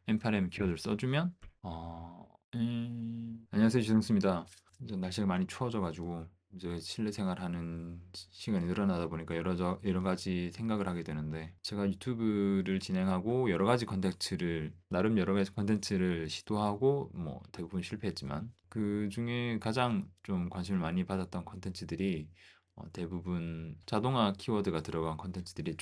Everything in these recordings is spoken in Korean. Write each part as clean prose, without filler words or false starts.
npm 키워드를 써주면 안녕하세요, 지성수입니다. 이제 날씨가 많이 추워져가지고 이제 실내 생활하는 시간이 늘어나다 보니까 여러 가지 생각을 하게 되는데, 제가 유튜브를 진행하고 나름 여러 가지 컨텐츠를 시도하고 뭐 대부분 실패했지만, 그 중에 가장 좀 관심을 많이 받았던 컨텐츠들이 대부분 자동화 키워드가 들어간 컨텐츠들이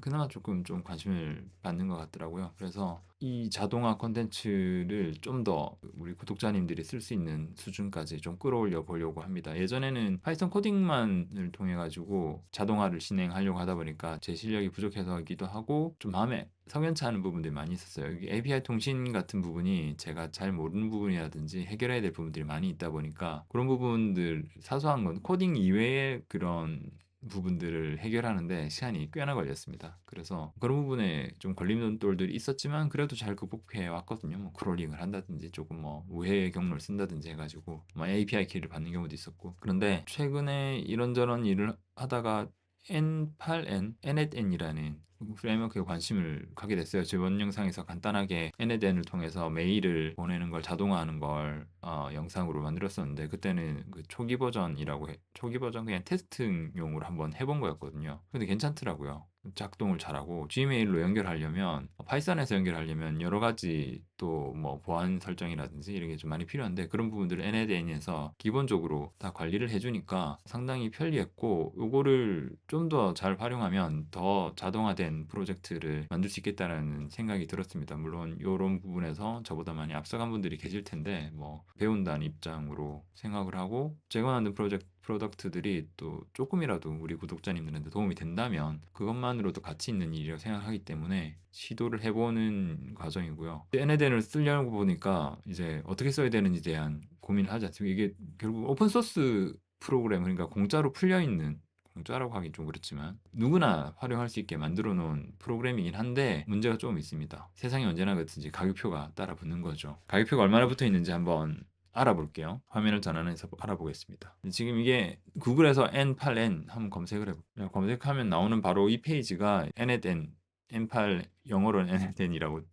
그나마 조금 좀 관심을 받는 것 같더라고요. 그래서 이 자동화 컨텐츠를 좀 더 우리 구독자님들이 쓸 수 있는 수준까지 좀 끌어올려 보려고 합니다. 예전에는 파이썬 코딩만을 통해 가지고 자동화를 진행하려고 하다 보니까 제 실력이 부족해서이기도 하고 좀 마음에 석연치 않은 부분들이 많이 있었어요. 여기 API 통신 같은 부분이 제가 잘 모르는 부분이라든지 해결해야 될 부분들이 많이 있다 보니까, 그런 부분들, 사소한 건 코딩 이외의 그런 부분들을 해결하는데 시간이 꽤나 걸렸습니다. 그래서 그런 부분에 좀 걸림돌들이 있었지만 그래도 잘 극복해 왔거든요. 뭐 크롤링을 한다든지 조금 뭐 우회 경로를 쓴다든지 해가지고 뭐 API 키를 받는 경우도 있었고. 그런데 최근에 이런저런 일을 하다가 N8N이라는 프레임워크에 관심을 갖게 됐어요. 저번 영상에서 간단하게 N8N을 통해서 메일을 보내는 걸 자동화하는 걸 영상으로 만들었었는데, 그때는 그 초기 버전 그냥 테스트용으로 한번 해본 거였거든요. 근데 괜찮더라고요. 작동을 잘하고, Gmail로 연결하려면, 파이썬에서 연결하려면 여러 가지 또 뭐 보안 설정이라든지 이런 게 좀 많이 필요한데, 그런 부분들을 N8N에서 기본적으로 다 관리를 해주니까 상당히 편리했고, 요거를 좀 더 잘 활용하면 더 자동화된 프로젝트를 만들 수 있겠다라는 생각이 들었습니다. 물론 이런 부분에서 저보다 많이 앞서간 분들이 계실 텐데, 뭐 배운다는 입장으로 생각을 하고, 제가 만든 프로덕트들이 또 조금이라도 우리 구독자님들한테 도움이 된다면 그것만으로도 가치 있는 일이라고 생각하기 때문에 시도를 해보는 과정이고요. NADN을 쓰려고 보니까 이제 어떻게 써야 되는지에 대한 고민을 하지 않습니까? 이게 결국 오픈소스 프로그램, 그러니까 공짜로 풀려있는, 공짜라고 하긴 좀 그렇지만 누구나 활용할 수 있게 만들어 놓은 프로그램이긴 한데, 문제가 조금 있습니다. 세상이 언제나 그렇듯이 가격표가 따라 붙는 거죠. 가격표가 얼마나 붙어 있는지 한번 알아볼게요. 화면을 전환해서 알아보겠습니다. 지금 이게 구글에서 N8N 한번 검색을 해볼게요. 검색하면 나오는 바로 이 페이지가 N8N, N8, 영어로는 N8N이라고,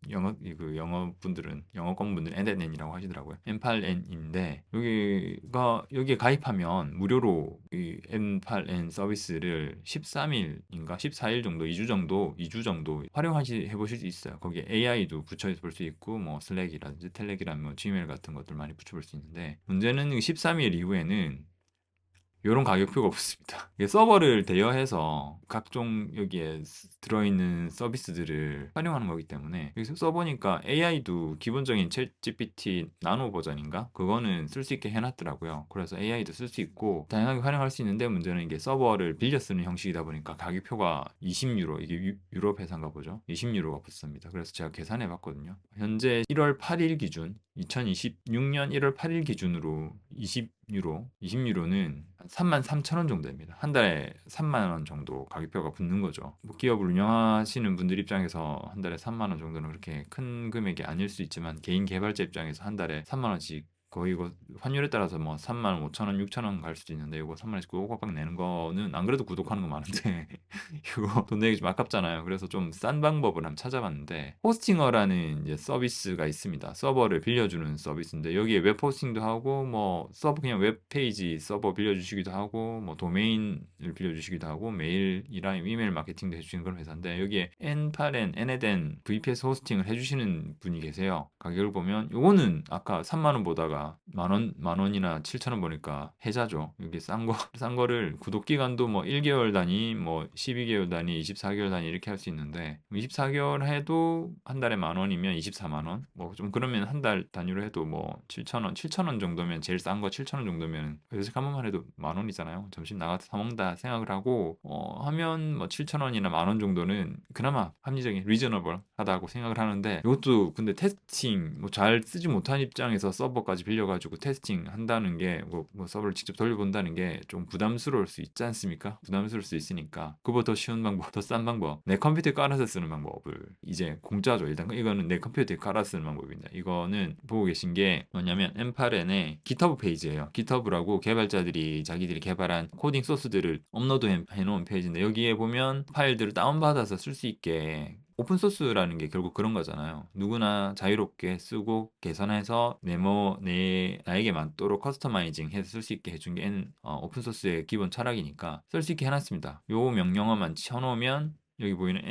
영어 공분들은 N8N이라고 하시더라고요. N8N인데, 여기에 가입하면 무료로 이 N8N 서비스를 13일인가 14일 정도, 2주 정도 해보실 수 있어요. 거기에 AI도 붙여서 볼 수 있고, 뭐 슬랙이라든지 텔레그램, 뭐 지메일 같은 것들 많이 붙여볼 수 있는데, 문제는 13일 이후에는 이런 가격표가 없습니다. 이게 서버를 대여해서 각종 여기에 들어있는 서비스들을 활용하는 거기 때문에, 여기서 써보니까 AI도 기본적인 챗 GPT 나노 버전인가? 그거는 쓸 수 있게 해놨더라고요. 그래서 AI도 쓸 수 있고 다양하게 활용할 수 있는데, 문제는 이게 서버를 빌려 쓰는 형식이다 보니까 가격표가 20유로, 이게 유럽 회사인가 보죠. 20유로가 붙습니다. 그래서 제가 계산해 봤거든요. 현재 1월 8일 기준, 2026년 1월 8일 기준으로 20유로는 33,000원 정도 됩니다. 한 달에 3만 원 정도 가격표가 붙는 거죠. 뭐 기업을 운영하시는 분들 입장에서 한 달에 3만 원 정도는 그렇게 큰 금액이 아닐 수 있지만, 개인 개발자 입장에서 한 달에 3만 원씩, 거의 이거 환율에 따라서 뭐 3만 5천 원, 6천 원 갈 수도 있는데, 이거 3만 원씩 꼬박꼬박 내는 거는 안 그래도 구독하는 거 많은데 이거 돈 내기 좀 아깝잖아요. 그래서 좀 싼 방법을 한번 찾아봤는데, 호스팅어라는 이제 서비스가 있습니다. 서버를 빌려주는 서비스인데, 여기에 웹 호스팅도 하고, 뭐 서버 그냥 웹페이지 서버 빌려주시기도 하고, 뭐 도메인을 빌려주시기도 하고, 메일이랑 이메일 마케팅도 해주시는 그런 회사인데, 여기에 N8N, Neden, VPS 호스팅을 해주시는 분이 계세요. 가격을 보면 요거는 아까 3만 원 보다가 만 원이나 7천 원 보니까 혜자죠. 여기 싼 거를 구독 기간도 뭐 1개월 단위, 뭐 12개월 단위, 24개월 단위 이렇게 할 수 있는데, 24개월 해도 한 달에 만 원이면 24만 원. 뭐 좀 그러면 한 달 단위로 해도 뭐 7천 원 정도면, 제일 싼 거 7천 원 정도면 회식 한 번만 해도 만 원이잖아요. 점심 나가서 사 먹는다 생각을 하고 하면 뭐 7천 원이나 만 원 정도는 그나마 합리적인 리저너블 하다고 생각을 하는데, 이것도 근데 테스팅 뭐 잘 쓰지 못한 입장에서 서버까지 빌려가지고 테스팅 한다는 게, 뭐 서버를 직접 돌려본다는 게 좀 부담스러울 수 있지 않습니까? 부담스러울 수 있으니까 그보다 더 쉬운 방법, 더 싼 방법, 내 컴퓨터에 깔아서 쓰는 방법을, 이제 공짜죠. 일단 이거는 내 컴퓨터에 깔아서 쓰는 방법입니다. 이거는 보고 계신 게 뭐냐면 M8N의 GitHub 페이지예요. GitHub라고 개발자들이 자기들이 개발한 코딩 소스들을 업로드 해놓은 페이지인데, 여기에 보면 파일들을 다운받아서 쓸 수 있게 오픈소스라는 게 결국 그런 거잖아요. 누구나 자유롭게 쓰고 개선해서 나에게 맞도록 커스터마이징 해서 쓸 수 있게 해준 게 오픈소스의 기본 철학이니까 쓸 수 있게 해놨습니다. 요 명령어만 쳐놓으면 여기 보이는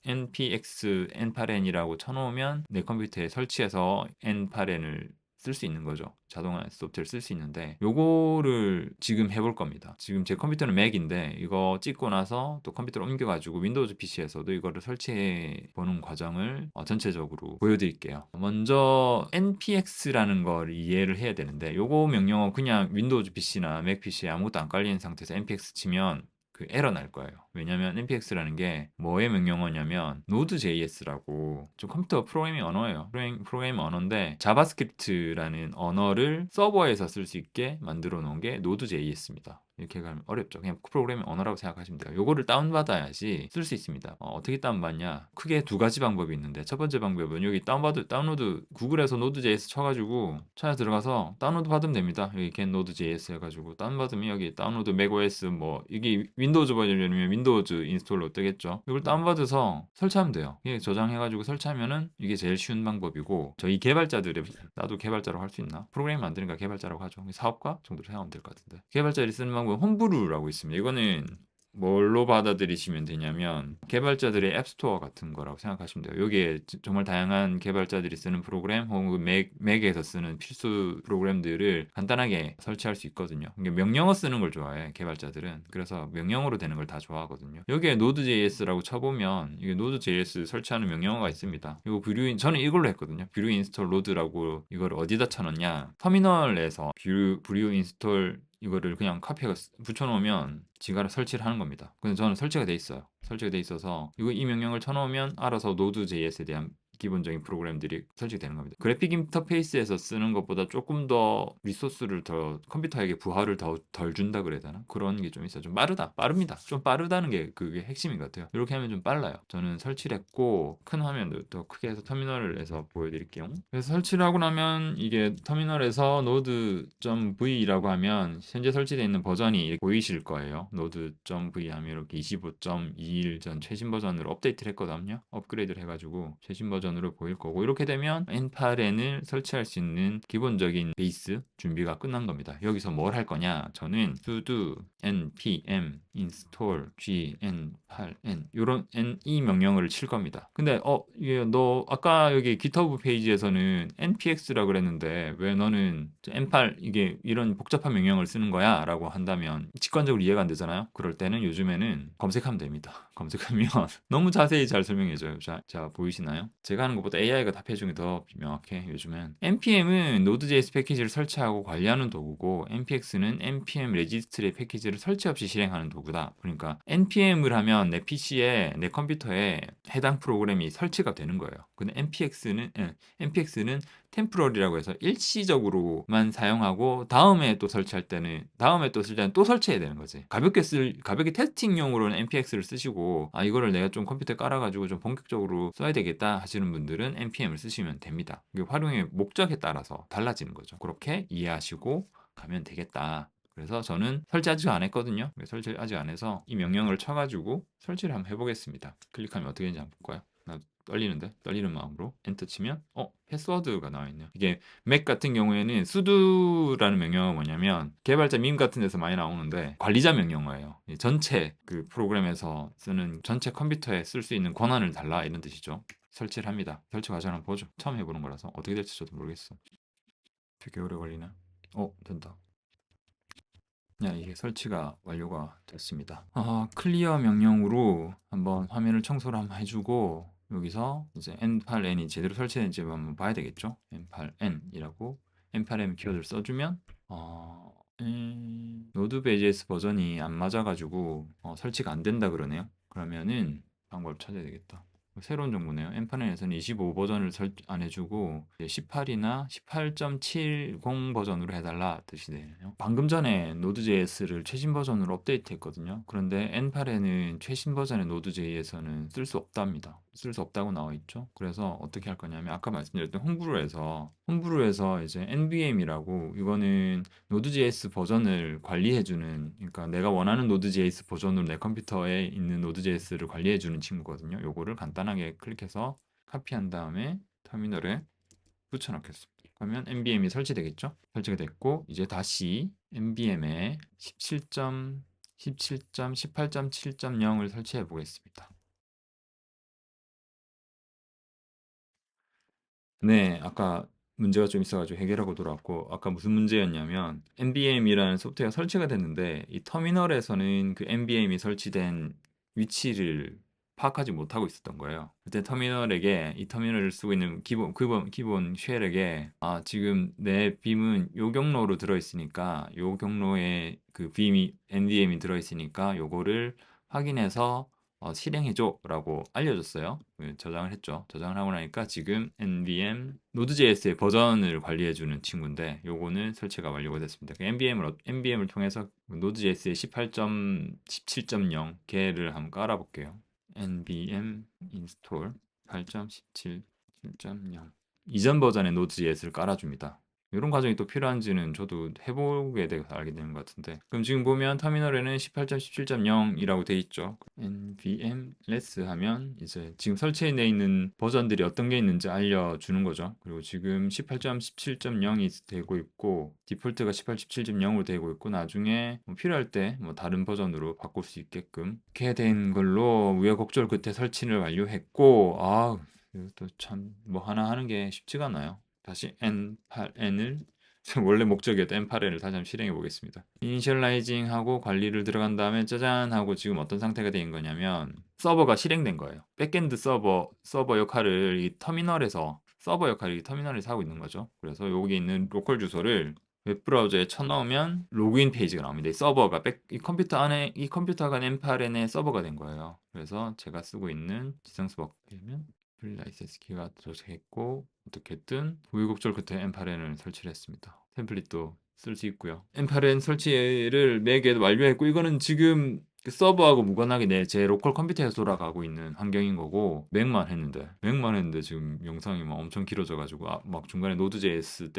npx n8n이라고 쳐놓으면 내 컴퓨터에 설치해서 n8n을 쓸 수 있는 거죠. 자동화 소프트웨어를 쓸 수 있는데 요거를 지금 해볼 겁니다. 지금 제 컴퓨터는 맥인데 이거 찍고 나서 또 컴퓨터를 옮겨가지고 윈도우즈 PC에서도 이거를 설치해 보는 과정을 전체적으로 보여드릴게요. 먼저 npx라는 걸 이해를 해야 되는데 요거 명령어 그냥 윈도우즈 PC나 맥 PC에 아무것도 안 깔린 상태에서 npx 치면 그 에러 날 거예요. 왜냐면 npx라는 게 뭐의 명령어냐면 Node.js라고 좀 컴퓨터 프로그래밍 언어예요. 프로그래밍 언어인데 자바스크립트라는 언어를 서버에서 쓸 수 있게 만들어 놓은 게 Node.js입니다. 이렇게 가면 어렵죠. 그냥 프로그래밍 언어라고 생각하시면 돼요. 요거를 다운받아야지 쓸 수 있습니다. 떻게 다운받냐? 크게 두 가지 방법이 있는데 첫 번째 방법은 여기 다운로드 구글에서 Node.js 쳐가지고 찾아 들어가서 다운로드 받으면 됩니다. 여기 get Node.js 해가지고 다운받으면 여기 다운로드 macOS 뭐 이게 윈도우즈 버전이면 윈도우즈 인스톨로 뜨겠죠. 이걸 다운받아서 설치하면 돼요. 이게 저장해가지고 설치하면은 이게 제일 쉬운 방법이고 저희 개발자들이 나도 개발자라고 할 수 있나? 프로그램 만드니까 개발자라고 하죠. 사업가 정도로 생각하면 될 것 같은데 개발자들이 쓰는 방법은 홈브루라고 있습니다. 이거는 뭘로 받아들이시면 되냐면 개발자들의 앱스토어 같은 거라고 생각하시면 돼요. 여기에 정말 다양한 개발자들이 쓰는 프로그램 혹은 맥에서 쓰는 필수 프로그램들을 간단하게 설치할 수 있거든요. 이게 명령어 쓰는 걸 좋아해 개발자들은. 그래서 명령어로 되는 걸 다 좋아하거든요. 여기에 Node.js라고 쳐보면 이게 Node.js 설치하는 명령어가 있습니다. 이거 저는 이걸로 했거든요. 뷰 인스톨 로드라고 이걸 어디다 쳐놓냐 터미널에서 뷰 인스톨 이거를 그냥 카피해서 붙여놓으면 지가 설치를 하는 겁니다. 근데 저는 설치가 돼 있어요. 설치가 돼 있어서 이 명령을 쳐놓으면 알아서 Node.js에 대한 기본적인 프로그램들이 설치되는 겁니다. 그래픽 인터페이스에서 쓰는 것보다 조금 더 리소스를 더 컴퓨터에게 부하를 덜 준다 그래야 되나? 그런 게 좀 있어요. 좀 빠릅니다. 좀 빠르다는 게 그게 핵심인 것 같아요. 이렇게 하면 좀 빨라요. 저는 설치를 했고 큰 화면도 더 크게 해서 터미널을 해서 보여드릴게요. 그래서 설치를 하고 나면 이게 터미널에서 node.v라고 하면 현재 설치되어 있는 버전이 보이실 거예요. node.v 하면 이렇게 25.21 전 최신 버전으로 업데이트를 했거든요. 업그레이드를 해가지고 최신 버전으로 보일 거고 이렇게 되면 n8n을 설치할 수 있는 기본적인 베이스 준비가 끝난 겁니다. 여기서 뭘 할 거냐? 저는 sudo npm install gn8n 이런 이 명령어를 칠 겁니다. 근데 이게 너 아까 여기 GitHub 페이지에서는 npx라고 그랬는데 왜 너는 n8 이게 이런 복잡한 명령을 쓰는 거야? 라고 한다면 직관적으로 이해가 안 되잖아요. 그럴 때는 요즘에는 검색하면 됩니다. 검색하면 너무 자세히 잘 설명해줘요. 자 보이시나요? 제가 하는 것보다 AI가 답해주는 게 더 명확해 요즘엔. npm은 Node.js 패키지를 설치하고 관리하는 도구고 npx는 npm 레지스트리 패키지를 설치 없이 실행하는 도구다. 그러니까 npm을 하면 내 PC에 내 컴퓨터에 해당 프로그램이 설치가 되는 거예요. 근데 npx는 템포럴이라고 해서 일시적으로만 사용하고 다음에 또 설치할 때는 다음에 또 쓸 때는 또 설치해야 되는 거지. 가볍게 테스팅용으로는 npx를 쓰시고 이거를 내가 좀 컴퓨터에 깔아가지고 좀 본격적으로 써야 되겠다 하시는 분들은 npm을 쓰시면 됩니다. 이게 활용의 목적에 따라서 달라지는 거죠. 그렇게 이해하시고 가면 되겠다. 그래서 저는 설치 아직 안 했거든요. 설치 아직 안 해서 이 명령을 쳐가지고 설치를 한번 해보겠습니다. 클릭하면 어떻게 되는지 한번 볼까요? 나 떨리는 마음으로 엔터 치면 패스워드가 나와 있네요. 이게 맥 같은 경우에는 sudo라는 명령어가 뭐냐면 개발자 밈 같은 데서 많이 나오는데 관리자 명령어예요. 전체 그 프로그램에서 쓰는 전체 컴퓨터에 쓸 수 있는 권한을 달라 이런 뜻이죠. 설치를 합니다. 설치 과정 한번 보죠. 처음 해보는 거라서 어떻게 될지 저도 모르겠어. 되게 오래 걸리나? 된다. 이게 설치가 완료가 됐습니다. 클리어 명령으로 한번 화면을 청소를 한번 해주고 여기서 이제 n8n이 제대로 설치된지 한번 봐야 되겠죠. n8n이라고 n8n 키워드를 써주면 노드.js 버전이 안 맞아가지고 설치가 안 된다 그러네요. 그러면은 방법을 찾아야 되겠다. 새로운 정보네요. 엔파넷에서는 25 버전을 안 해주고 18이나 18.70 버전으로 해달라 뜻이 되네요. 방금 전에 노드.js를 최신 버전으로 업데이트했거든요. 그런데 엔팔에는 최신 버전의 노드.js에서는 쓸 수 없답니다. 쓸 수 없다고 나와 있죠. 그래서 어떻게 할 거냐면 아까 말씀드렸던 홈브루에서 이제 NVM이라고 이거는 노드.js 버전을 관리해주는 그러니까 내가 원하는 노드.js 버전으로 내 컴퓨터에 있는 노드.js를 관리해주는 친구거든요. 요거를 간단하게 클릭해서 카피한 다음에 터미널에 붙여넣겠습니다. 그러면 NVM이 설치되겠죠? 설치가 됐고 이제 다시 NVM에 18.7.0을 설치해 보겠습니다. 네, 아까 문제가 좀 있어가지고 해결하고 돌아왔고, 아까 무슨 문제였냐면, NVM이라는 소프트웨어가 설치가 됐는데, 이 터미널에서는 그 NVM이 설치된 위치를 파악하지 못하고 있었던 거예요. 그때 터미널에게, 이 터미널을 쓰고 있는 기본 쉘에게, 아, 지금 내 빔은 요 경로로 들어있으니까, 요 경로에 그 빔이, NVM이 들어있으니까, 요거를 확인해서 실행해줘라고 알려줬어요. 저장을 했죠. 저장을 하고 나니까 지금 nvm Node.js의 버전을 관리해주는 친구인데 요거는 설치가 완료가 됐습니다. NVM을 통해서 Node.js의 18.17.0 개를 한번 깔아볼게요. nvm install 8.17.0 이전 버전의 Node.js를 깔아줍니다. 이런 과정이 또 필요한지는 저도 해보게 돼서 알게 되는 것 같은데 그럼 지금 보면 터미널에는 18.17.0이라고 돼 있죠. nvm less 하면 이제 지금 설치되어 있는 버전들이 어떤 게 있는지 알려주는 거죠. 그리고 지금 18.17.0이 되고 있고 디폴트가 18.17.0으로 되고 있고 나중에 뭐 필요할 때 뭐 다른 버전으로 바꿀 수 있게끔 이렇게 된 걸로 우여곡절 끝에 설치를 완료했고 이것도 참 뭐 하나 하는 게 쉽지가 않아요. 다시 n8n을 원래 목적이었던 n8n을 다시 한번 실행해 보겠습니다. 이니셜라이징 하고 관리를 들어간 다음에 짜잔 하고 지금 어떤 상태가 된 거냐면 서버가 실행된 거예요. 백엔드 서버 역할을 이 터미널에서 서버 역할을 이 터미널에서 하고 있는 거죠. 그래서 여기 있는 로컬 주소를 웹브라우저에 쳐넣으면 로그인 페이지가 나옵니다. 이 서버가 이 컴퓨터 안에 이 컴퓨터가 n8n의 서버가 된 거예요. 그래서 제가 쓰고 있는 지성수 버크면 라이센스 키가 도착했고 어떻게든 우유곡절 끝에 n8n을 설치를 했습니다. 템플릿도 쓸 수 있고요. n8n 설치를 4개 완료했고 이거는 지금 그 서버하고 무관하게 제 로컬 컴퓨터에서 돌아가고 있는 환경인 거고 맥만 했는데 지금 영상이 막 엄청 길어져가지고 막 중간에 노드.js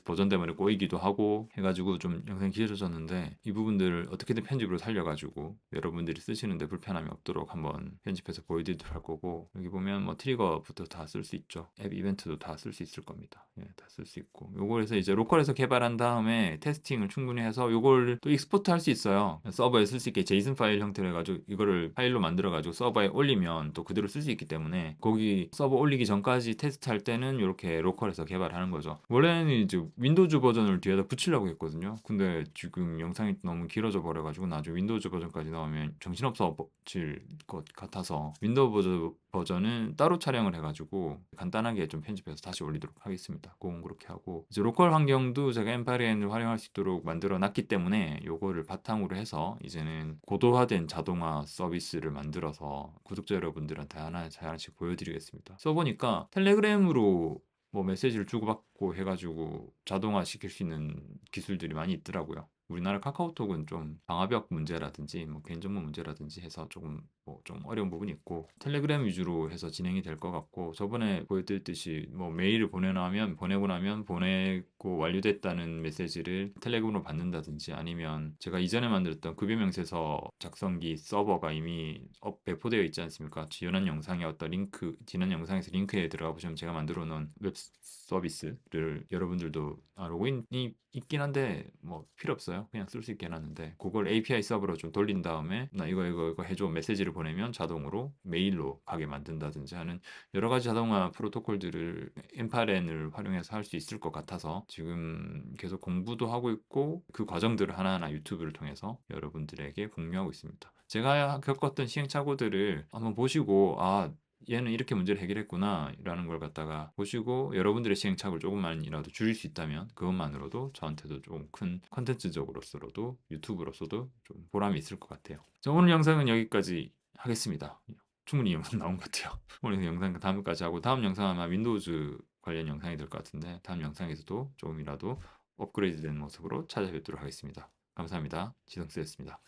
버전 때문에 꼬이기도 하고 해가지고 좀 영상이 길어졌는데 이 부분들을 어떻게든 편집으로 살려가지고 여러분들이 쓰시는데 불편함이 없도록 한번 편집해서 보여드리도록 할 거고 여기 보면 뭐 트리거부터 다 쓸 수 있죠. 앱 이벤트도 다 쓸 수 있을 겁니다. 예, 다 쓸 수 있고 요거에서 이제 로컬에서 개발한 다음에 테스팅을 충분히 해서 요걸 또 익스포트 할 수 있어요. 서버에 쓸 수 있게 제이슨 파일 형태로 해가지고 이거를 파일로 만들어가지고 서버에 올리면 또 그대로 쓸 수 있기 때문에 거기 서버 올리기 전까지 테스트할 때는 이렇게 로컬에서 개발하는 거죠. 원래는 이제 윈도우즈 버전을 뒤에다 붙이려고 했거든요. 근데 지금 영상이 너무 길어져 버려가지고 나중에 윈도우즈 버전까지 나오면 정신없어질 것 같아서 윈도우 버전은 따로 촬영을 해가지고 간단하게 좀 편집해서 다시 올리도록 하겠습니다. 그건 그렇게 하고 이제 로컬 환경도 제가 엠파리엔을 활용할 수 있도록 만들어 놨기 때문에 요거를 바탕으로 해서 이제는 고도화된 자동화 서비스를 만들어서 구독자 여러분들한테 하나씩 보여드리겠습니다. 써보니까 텔레그램으로 뭐 메시지를 주고받고 해가지고 자동화 시킬 수 있는 기술들이 많이 있더라고요. 우리나라 카카오톡은 좀 방화벽 문제라든지 뭐 개인정보 문제라든지 해서 조금 뭐 좀 어려운 부분이 있고 텔레그램 위주로 해서 진행이 될 것 같고 저번에 보여드렸듯이 뭐 메일을 보내고 나면 보내고 완료됐다는 메시지를 텔레그램으로 받는다든지 아니면 제가 이전에 만들었던 급여명세서 작성기 서버가 이미 배포되어 있지 않습니까? 지난 영상에서 링크에 들어가 보시면 제가 만들어 놓은 웹 서비스를 여러분들도 로그인이 있긴 한데 뭐 필요 없어요. 그냥 쓸 수 있게 해놨는데 그걸 API 서버로 좀 돌린 다음에 나 이거 해줘 메시지를 보내면 자동으로 메일로 가게 만든다든지 하는 여러 가지 자동화 프로토콜들을 엔파렌을 활용해서 할 수 있을 것 같아서 지금 계속 공부도 하고 있고 그 과정들을 하나하나 유튜브를 통해서 여러분들에게 공유하고 있습니다. 제가 겪었던 시행착오들을 한번 보시고 얘는 이렇게 문제를 해결했구나 라는 걸 갖다가 보시고 여러분들의 시행착오를 조금만이라도 줄일 수 있다면 그것만으로도 저한테도 좀 큰 컨텐츠적으로서도 유튜브로서도 좀 보람이 있을 것 같아요. 자, 오늘 영상은 여기까지 하겠습니다. 충분히 영상 나온 것 같아요. 오늘 영상 다음까지 하고 다음 영상 아마 윈도우즈 관련 영상이 될 것 같은데 다음 영상에서도 조금이라도 업그레이드된 모습으로 찾아뵙도록 하겠습니다. 감사합니다. 지성스였습니다.